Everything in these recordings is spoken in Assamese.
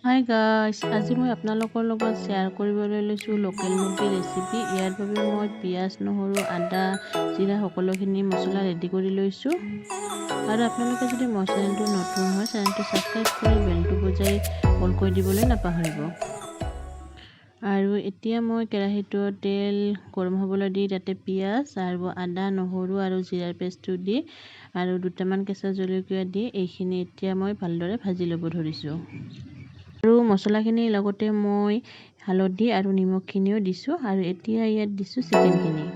হাই গাইছ, আজি মই আপোনালোকৰ লগত শ্বেয়াৰ কৰিবলৈ লৈছোঁ লোকেল মুৰ্গীৰ ৰেচিপি। ইয়াৰ বাবে মই পিঁয়াজ, নহৰু, আদা, জিৰা সকলোখিনি মছলা ৰেডি কৰি লৈছোঁ। আৰু আপোনালোকে যদি মোৰ চেনেলটো নতুন হয়, চেনেলটো ছাবস্ক্ৰাইব কৰি বেলটো বজাই অল কৰি দিবলৈ নাপাহৰিব। আৰু এতিয়া মই কেৰাহীটোত তেল গৰম হ'বলৈ দি তাতে পিঁয়াজ আৰু আদা, নহৰু আৰু জিৰাৰ পেষ্টটো দি আৰু দুটামান কেঁচা জলকীয়া দি এইখিনি এতিয়া মই ভালদৰে ভাজি ল'ব ধৰিছোঁ। আৰু মছলাখিনিৰ লগতে মই হালধি আৰু নিমখখিনিও দিছোঁ। আৰু এতিয়া ইয়াত দিছোঁ চিকেনখিনি।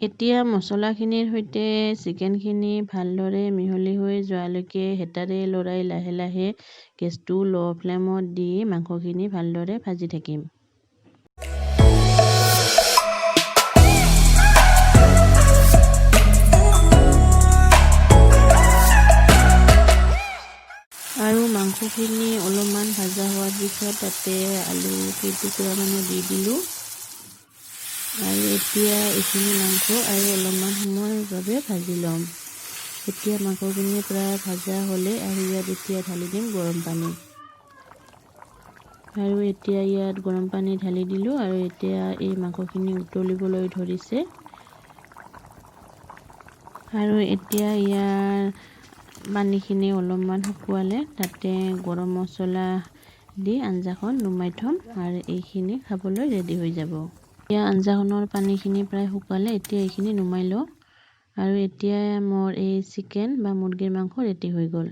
এতিয়া মছলাখিনিৰ সৈতে চিকেনখিনি ভালদৰে মিহলি হৈ যোৱালৈকে হেতাৰে লৰাই লাহে লাহে গেছটো ল' ফ্লেমত দি মাংসখিনি ভালদৰে ভাজি থাকিম। আৰু মাংসখিনি অলপমান ভাজা হোৱাৰ পিছত তাতে আলু কেইটুকুৰামানো দি দিলোঁ। আৰু এতিয়া এইখিনি মাংস আৰু অলপমান সময়ৰ বাবে ভাজি ল'ম। এতিয়া মাংসখিনি প্ৰায় ভাজা হ'লে আৰু ইয়াত এতিয়া ঢালি দিম গৰম পানী। আৰু এতিয়া ইয়াত গৰম পানী ঢালি দিলোঁ। আৰু এতিয়া এই মাংসখিনি উতলিবলৈ ধৰিছে। আৰু এতিয়া ইয়াৰ পানীখিনি অলপমান শুকুৱালে তাতে গৰম মছলা দি আঞ্জাখন নুমাই থ'ম আৰু এইখিনি খাবলৈ ৰেডি হৈ যাব। এতিয়া আঞ্জাখনৰ পানীখিনি প্ৰায় শুকালে, এতিয়া এইখিনি নুমাই লওঁ। আৰু এতিয়া মোৰ এই চিকেন বা মুৰ্গীৰ মাংস ৰেডি হৈ গ'ল।